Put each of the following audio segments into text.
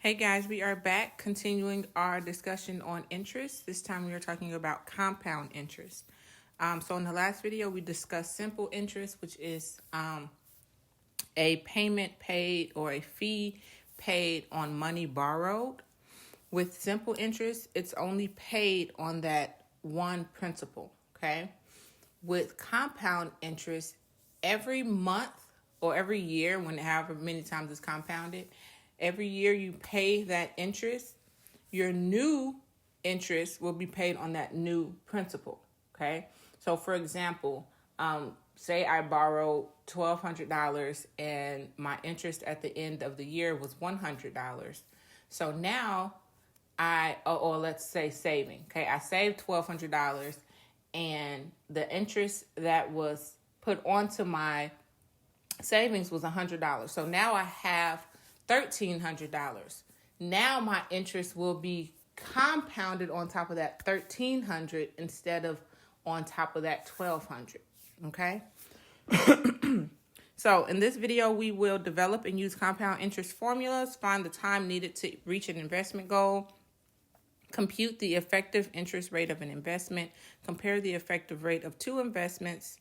Hey guys, we are back continuing our discussion on interest. This time we are talking about compound interest. So in the last video, we discussed simple interest, which is a payment paid or a fee paid on money borrowed. With simple interest, it's only paid on that one principal, okay? With compound interest, every month or every year, however many times it's compounded, every year you pay that interest, your new interest will be paid on that new principal, okay? So for example, say I borrowed $1,200 and my interest at the end of the year was $100. So now or let's say saving, okay? I saved $1,200 and the interest that was put onto my savings was $100. So now I have $1,300. Now my interest will be compounded on top of that $1,300 instead of on top of that $1,200. Okay. So in this video, we will develop and use compound interest formulas, find the time needed to reach an investment goal, compute the effective interest rate of an investment, compare the effective rate of two investments,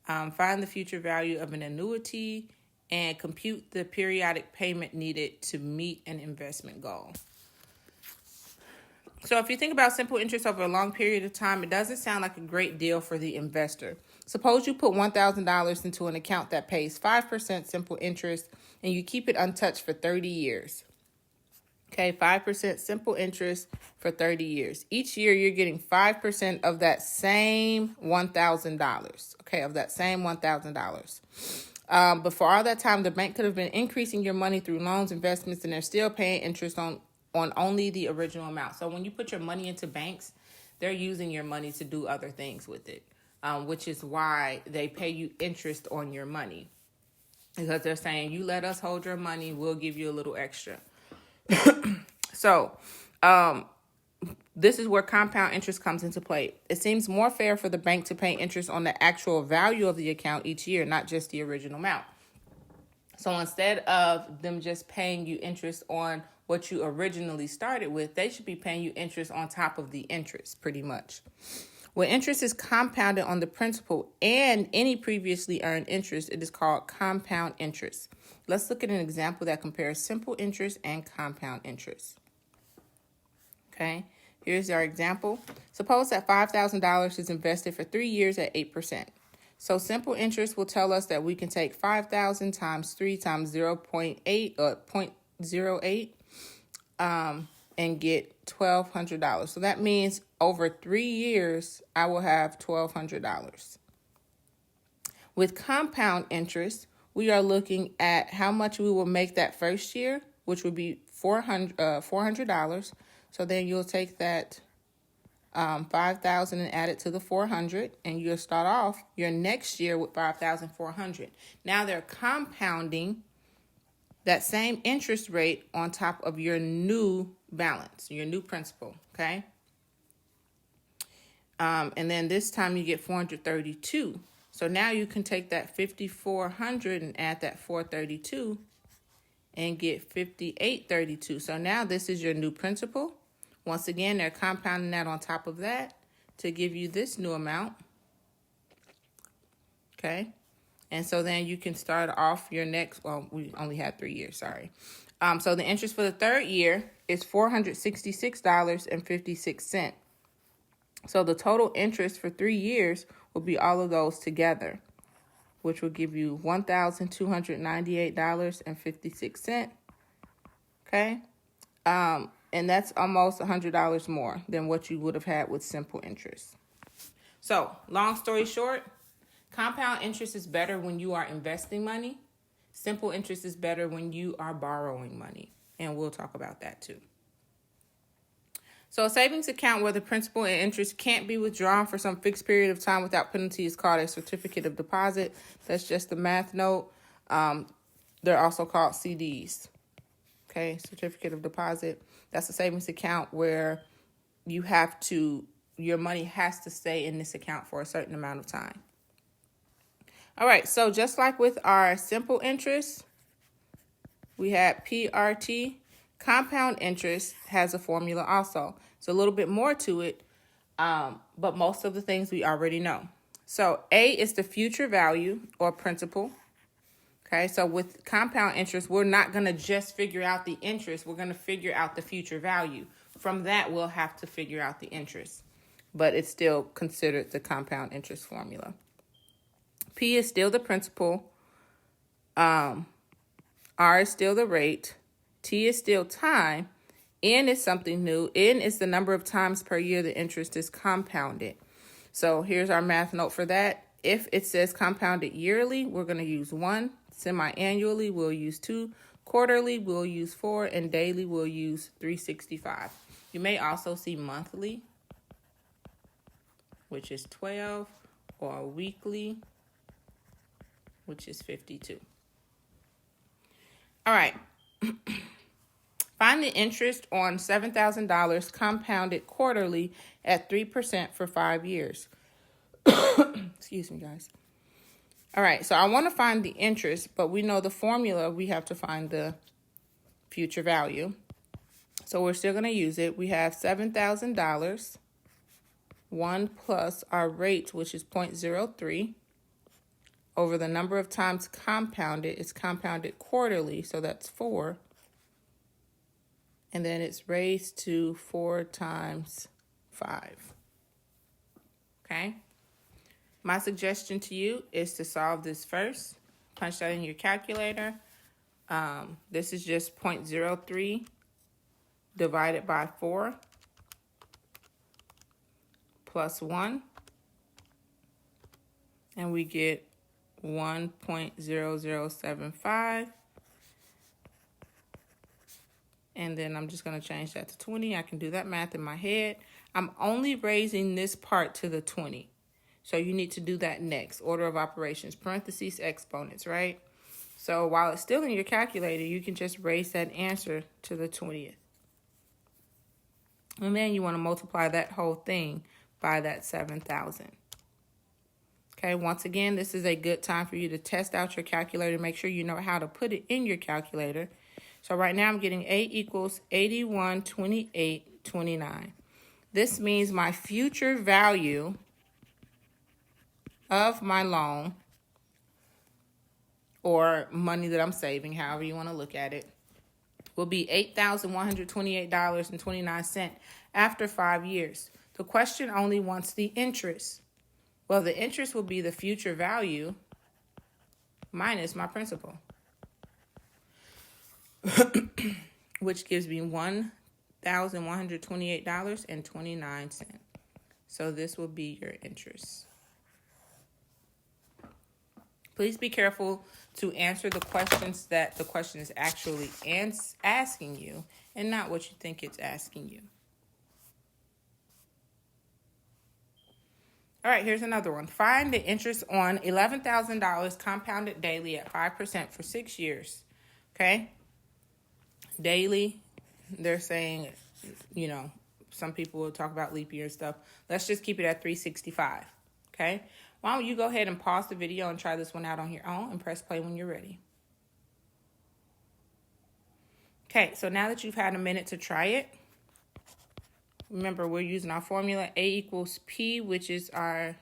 find the future value of an annuity, and compute the periodic payment needed to meet an investment goal. So if you think about simple interest over a long period of time, it doesn't sound like a great deal for the investor. Suppose you put $1,000 into an account that pays 5% simple interest and you keep it untouched for 30 years. Okay, 5% simple interest for 30 years. Each year, you're getting 5% of that same $1,000. Okay, of that same $1,000. But for all that time, the bank could have been increasing your money through loans, investments, and they're still paying interest on only the original amount. So when you put your money into banks, they're using your money to do other things with it, which is why they pay you interest on your money. Because they're saying, you let us hold your money, we'll give you a little extra. So, this is where compound interest comes into play. It seems more fair for the bank to pay interest on the actual value of the account each year, not just the original amount. So instead of them just paying you interest on what you originally started with, they should be paying you interest on top of the interest, pretty much. When interest is compounded on the principal and any previously earned interest, it is called compound interest. Let's look at an example that compares simple interest and compound interest. Okay, here's our example. Suppose that $5,000 is invested for 3 years at 8%. So simple interest will tell us that we can take 5,000 times 3 times 0.8 or 0.08 and get $1,200. So that means over 3 years, I will have $1,200. With compound interest, we are looking at how much we will make that first year, which would be $400. So then you'll take that $5,000 and add it to the $400, and you'll start off your next year with $5,400. Now they're compounding that same interest rate on top of your new balance, your new principal, okay? And then this time you get 432. So now you can take that 5,400 and add that 432 and get 5,832. So now this is your new principal. Once again, they're compounding that on top of that to give you this new amount. Okay. And so then you can start off your next, well, we only had 3 years, sorry. So the interest for the third year is $466.56. So the total interest for 3 years will be all of those together, which will give you $1,298.56. Okay. And that's almost $100 more than what you would have had with simple interest. So long story short, compound interest is better when you are investing money. Simple interest is better when you are borrowing money. And we'll talk about that too. So a savings account where the principal and interest can't be withdrawn for some fixed period of time without penalty is called a certificate of deposit. That's just a math note. They're also called CDs. Okay, certificate of deposit. That's a savings account where your money has to stay in this account for a certain amount of time. All right, so just like with our simple interest, we had PRT, Compound interest has a formula also. It's a little bit more to it, but most of the things we already know. So A is the future value or principal. Okay, so with compound interest, we're not going to just figure out the interest. We're going to figure out the future value. From that, we'll have to figure out the interest. But it's still considered the compound interest formula. P is still the principal. R is still the rate. T is still time. N is something new. N is the number of times per year the interest is compounded. So here's our math note for that. If it says compounded yearly, we're going to use 1. Semi-annually, we'll use 2. Quarterly, we'll use 4. And daily, we'll use 365. You may also see monthly, which is 12, or weekly, which is 52. All right. Find the interest on $7,000 compounded quarterly at 3% for 5 years. Excuse me, guys. All right, so I want to find the interest, but we know the formula. We have to find the future value. So we're still going to use it. We have $7,000, 1 plus our rate, which is 0.03, over the number of times compounded. It's compounded quarterly, so that's 4. And then it's raised to 4 times 5. Okay? My suggestion to you is to solve this first. Punch that in your calculator. This is just 0.03 divided by 4 plus 1. And we get 1.0075. And then I'm just going to change that to 20. I can do that math in my head. I'm only raising this part to the 20. So you need to do that next. Order of operations, parentheses, exponents, right? So while it's still in your calculator, you can just raise that answer to the 20th. And then you want to multiply that whole thing by that 7,000. Okay, once again, this is a good time for you to test out your calculator. Make sure you know how to put it in your calculator. So right now I'm getting A equals 8128.29. This means my future value of my loan, or money that I'm saving, however you want to look at it, will be $8,128.29 after 5 years. The question only wants the interest. Well, the interest will be the future value minus my principal, which gives me $1,128.29. So this will be your interest. Please be careful to answer the questions that the question is actually asking you and not what you think it's asking you. All right, here's another one. Find the interest on $11,000 compounded daily at 5% for 6 years. Okay? Daily, they're saying, some people will talk about leap year and stuff. Let's just keep it at 365. Okay? Why don't you go ahead and pause the video and try this one out on your own and press play when you're ready. Okay, so now that you've had a minute to try it, remember we're using our formula A equals P, which is our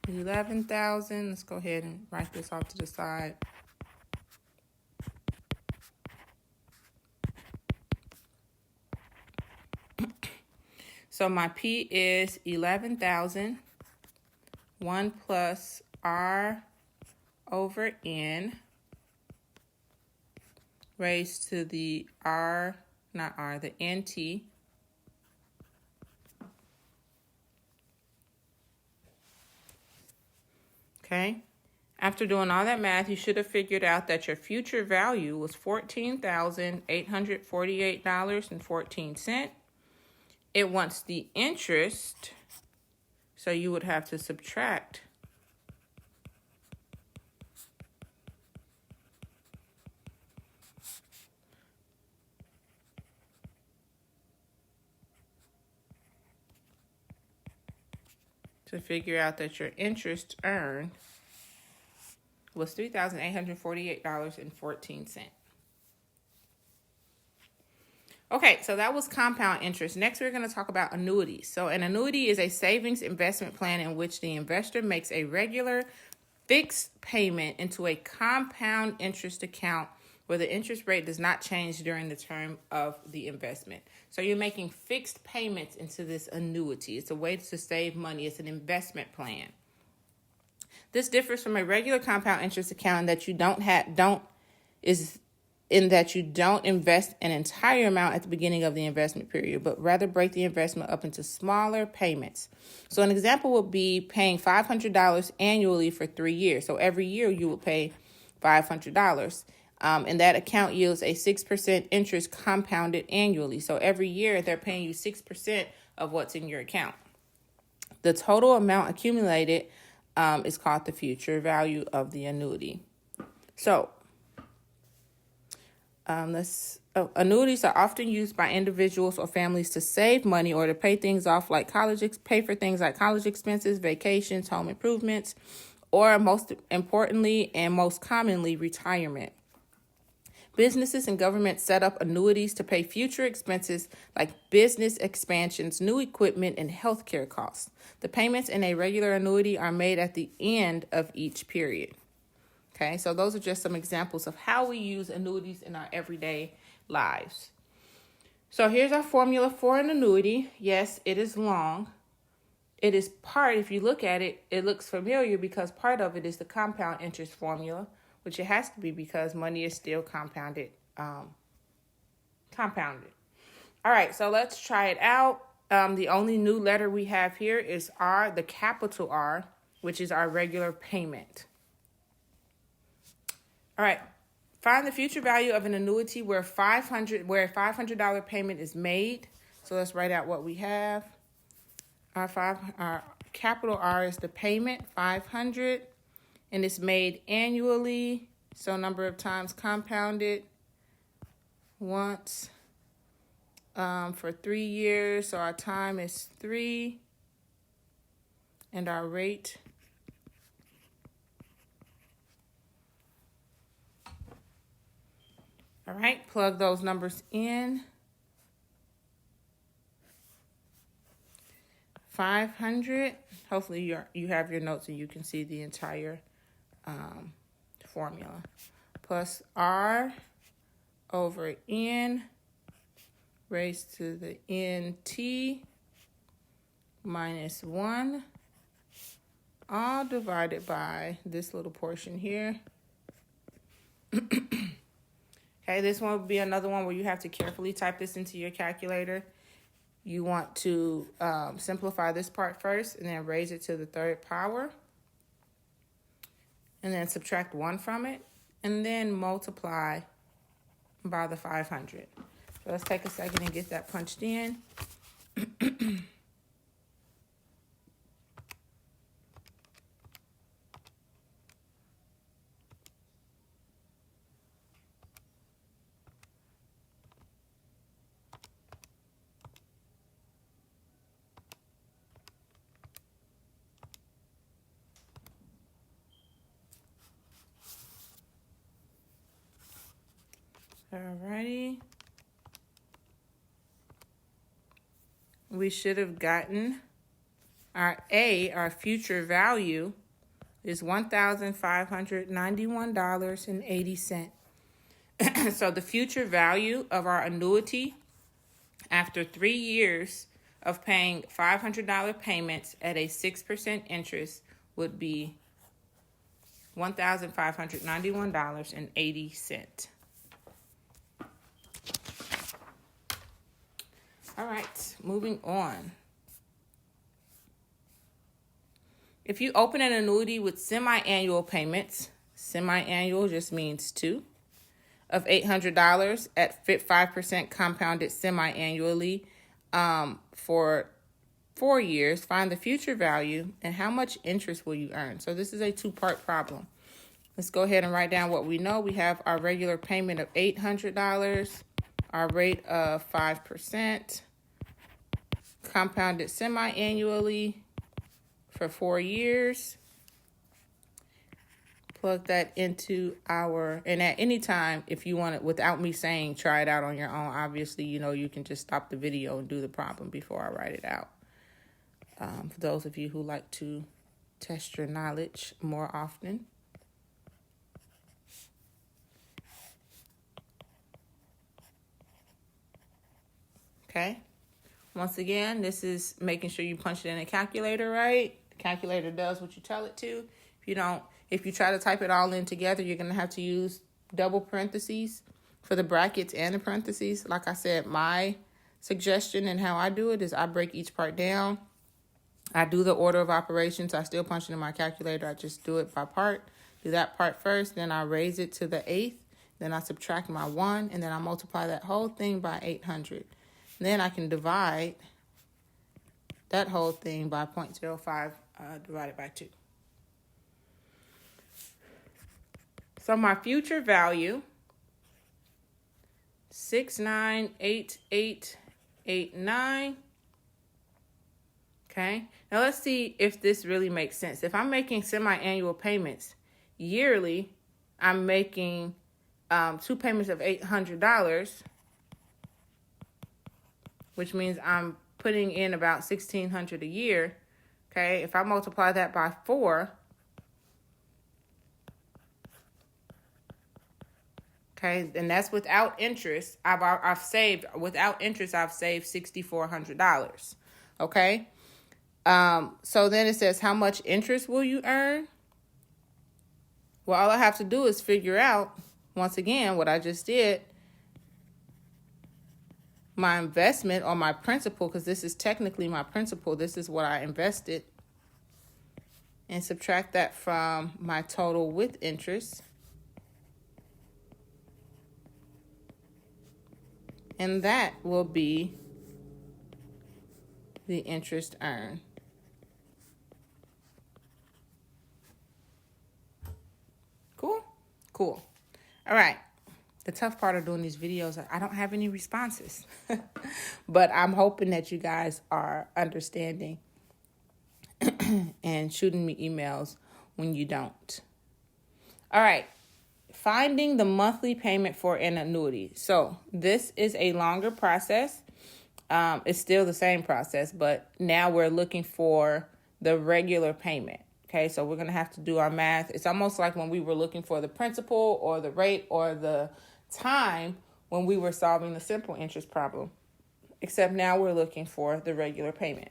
11,000. Let's go ahead and write this off to the side. So my P is 11,000. 1 plus R over N raised to the the NT. Okay. After doing all that math, you should have figured out that your future value was $14,848.14. It wants the interest, so you would have to subtract to figure out that your interest earned was $3,848.14. Okay, so that was compound interest. Next, we're going to talk about annuities. So an annuity is a savings investment plan in which the investor makes a regular fixed payment into a compound interest account where the interest rate does not change during the term of the investment. So you're making fixed payments into this annuity. It's a way to save money. It's an investment plan. This differs from a regular compound interest account in that you don't invest an entire amount at the beginning of the investment period, but rather break the investment up into smaller payments. So an example would be paying $500 annually for 3 years. So every year you would pay $500. And that account yields a 6% interest compounded annually. So every year they're paying you 6% of what's in your account. The total amount accumulated is called the future value of the annuity. So annuities are often used by individuals or families to save money or to pay things off, like pay for things like college expenses, vacations, home improvements, or most importantly and most commonly, retirement. Businesses and governments set up annuities to pay future expenses like business expansions, new equipment, and healthcare costs. The payments in a regular annuity are made at the end of each period. Okay, so those are just some examples of how we use annuities in our everyday lives. So here's our formula for an annuity. Yes, it is long. It is if you look at it, it looks familiar because part of it is the compound interest formula, which it has to be because money is still compounded. All right, so let's try it out. The only new letter we have here is R, the capital R, which is our regular payment. All right, find the future value of an annuity where a $500 payment is made. So let's write out what we have. Our capital R is the payment, 500, and it's made annually. So number of times compounded once for 3 years. So our time is 3, and our rate All right, plug those numbers in. 500. Hopefully you have your notes and you can see the entire formula. Plus R over N raised to the NT minus 1, all divided by this little portion here. Okay, this one would be another one where you have to carefully type this into your calculator. You want to simplify this part first and then raise it to the third power. And then subtract 1 from it. And then multiply by the 500. So let's take a second and get that punched in. Alrighty. We should have gotten our our future value, is $1,591.80. So the future value of our annuity after 3 years of paying $500 payments at a 6% interest would be $1,591.80. All right, moving on. If you open an annuity with semi-annual payments, semi-annual just means 2, of $800 at 5% compounded semi-annually for 4 years, find the future value and how much interest will you earn. So this is a 2-part problem. Let's go ahead and write down what we know. We have our regular payment of $800, our rate of 5%, compounded semi-annually for 4 years, plug that into and at any time, if you want it, without me saying, try it out on your own. Obviously, you can just stop the video and do the problem before I write it out. For those of you who like to test your knowledge more often. Okay. Once again, this is making sure you punch it in a calculator, right? The calculator does what you tell it to. If you try to type it all in together, you're going to have to use double parentheses for the brackets and the parentheses. Like I said, my suggestion and how I do it is I break each part down. I do the order of operations. I still punch it in my calculator. I just do it by part. Do that part first. Then I raise it to the 8th. Then I subtract my 1. And then I multiply that whole thing by 800. Then I can divide that whole thing by 0.05 divided by 2. So my future value, 698889. Okay, now let's see if this really makes sense. If I'm making semi-annual payments yearly, I'm making 2 payments of $800, which means I'm putting in about $1,600 a year. Okay, if I multiply that by 4, okay, and that's without interest. I've saved $6,400. Okay. So then it says, how much interest will you earn? Well, all I have to do is figure out, once again, what I just did, my investment or my principal, because this is technically my principal. This is what I invested, and subtract that from my total with interest. And that will be the interest earned. Cool. All right. The tough part of doing these videos, I don't have any responses. But I'm hoping that you guys are understanding and shooting me emails when you don't. All right. Finding the monthly payment for an annuity. So this is a longer process. It's still the same process, but now we're looking for the regular payment. Okay, so we're going to have to do our math. It's almost like when we were looking for the principal or the rate or the time when we were solving the simple interest problem, except now we're looking for the regular payment.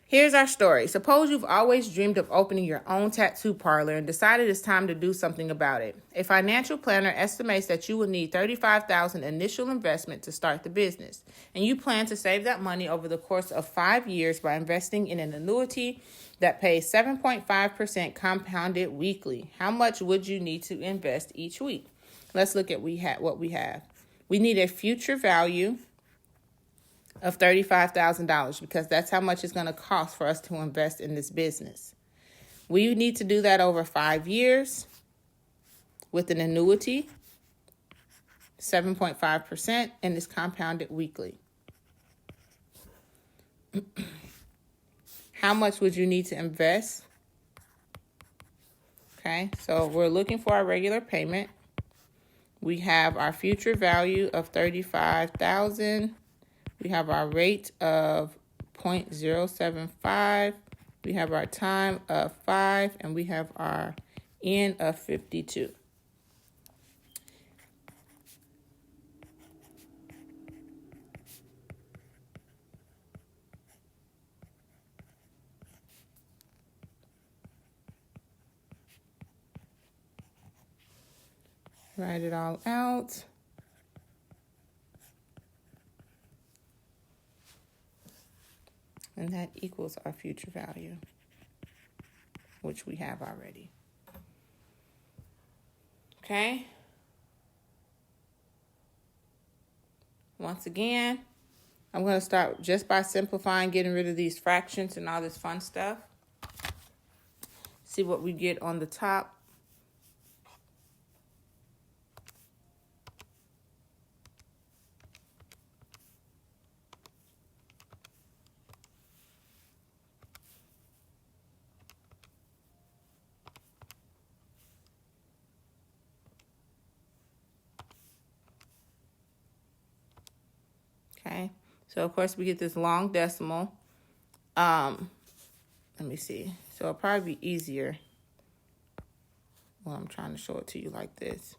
Here's our story. Suppose you've always dreamed of opening your own tattoo parlor and decided it's time to do something about it. A financial planner estimates that you will need $35,000 initial investment to start the business, and you plan to save that money over the course of 5 years by investing in an annuity that pays 7.5% compounded weekly. How much would you need to invest each week? Let's look at what we have. We need a future value of $35,000 because that's how much it's going to cost for us to invest in this business. We need to do that over 5 years with an annuity, 7.5%, and it's compounded weekly. How much would you need to invest? Okay, so we're looking for our regular payment. We have our future value of $35,000. We have our rate of 0.075. We have our time of 5, and we have our end of 52. Write it all out. And that equals our future value, which we have already. Okay. Once again, I'm going to start just by simplifying, getting rid of these fractions and all this fun stuff. See what we get on the top. So, of course, we get this long decimal. Let me see. So, it'll probably be easier when I'm trying to show it to you like this.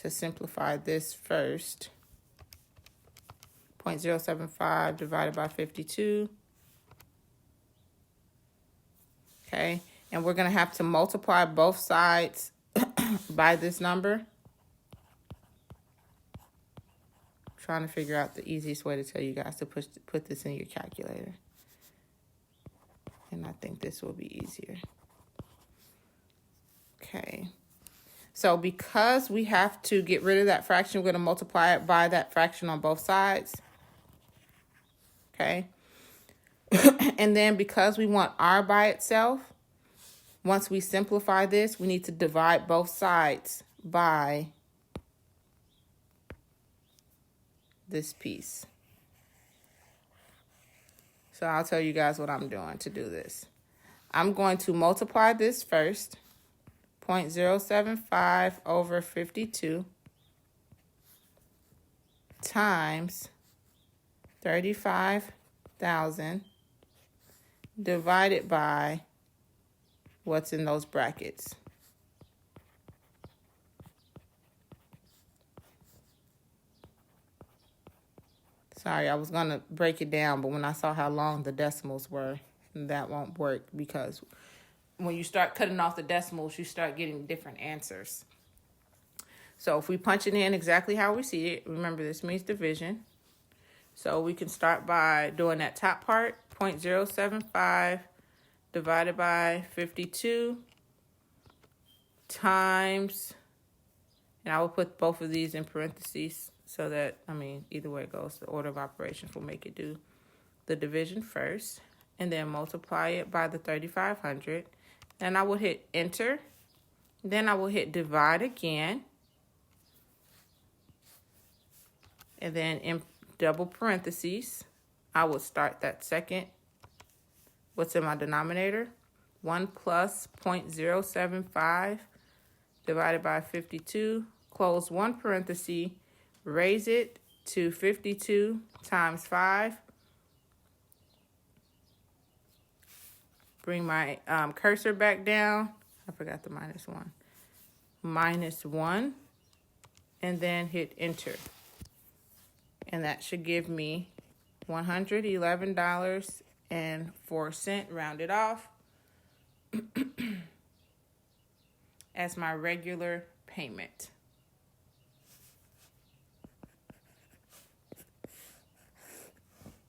To simplify this first, 0.075 divided by 52. Okay, and we're going to have to multiply both sides by this number. Trying to figure out the easiest way to tell you guys to put this in your calculator. And I think this will be easier. Okay. So because we have to get rid of that fraction, we're going to multiply it by that fraction on both sides. Okay. And then because we want r by itself, once we simplify this, we need to divide both sides by this piece. So I'll tell you guys what I'm doing to do this. I'm going to multiply this first. 0.075 over 52 times 35,000 divided by what's in those brackets. Sorry, I was going to break it down, but when I saw how long the decimals were, that won't work because when you start cutting off the decimals, you start getting different answers. So if we punch it in exactly how we see it, remember this means division. So we can start by doing that top part, 0.075 divided by 52 times, and I will put both of these in parentheses so that, either way it goes, the order of operations will make it do the division first, and then multiply it by the 3,500. Then I will hit enter. Then I will hit divide again. And then in double parentheses, I will start that second, what's in my denominator, 1 plus 0.075 divided by 52, close one parenthesis, raise it to 52 times 5. Bring my cursor back down. I forgot the -1. -1. And then hit enter. And that should give me $111.04 rounded off as my regular payment.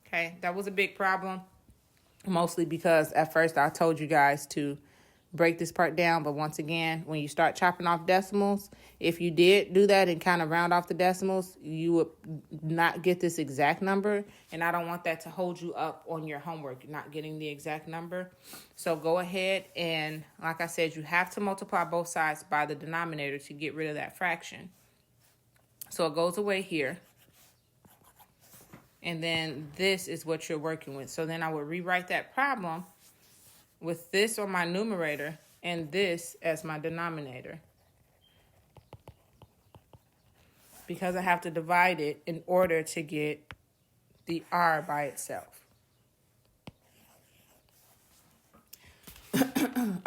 Okay, that was a big problem. Mostly because at first I told you guys to break this part down. But once again, when you start chopping off decimals, if you did do that and kind of round off the decimals, you would not get this exact number. And I don't want that to hold you up on your homework, not getting the exact number. So go ahead and, like I said, you have to multiply both sides by the denominator to get rid of that fraction. So it goes away here. And then this is what you're working with. So then I would rewrite that problem with this on my numerator and this as my denominator, because I have to divide it in order to get the r by itself.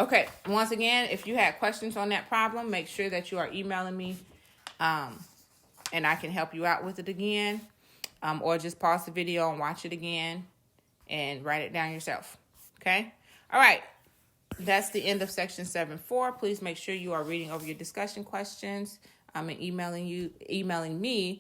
Okay, once again, if you had questions on that problem, make sure that you are emailing me and I can help you out with it again. Or just pause the video and watch it again and write it down yourself. Okay? All right. That's the end of section 7.4. Please make sure you are reading over your discussion questions and emailing me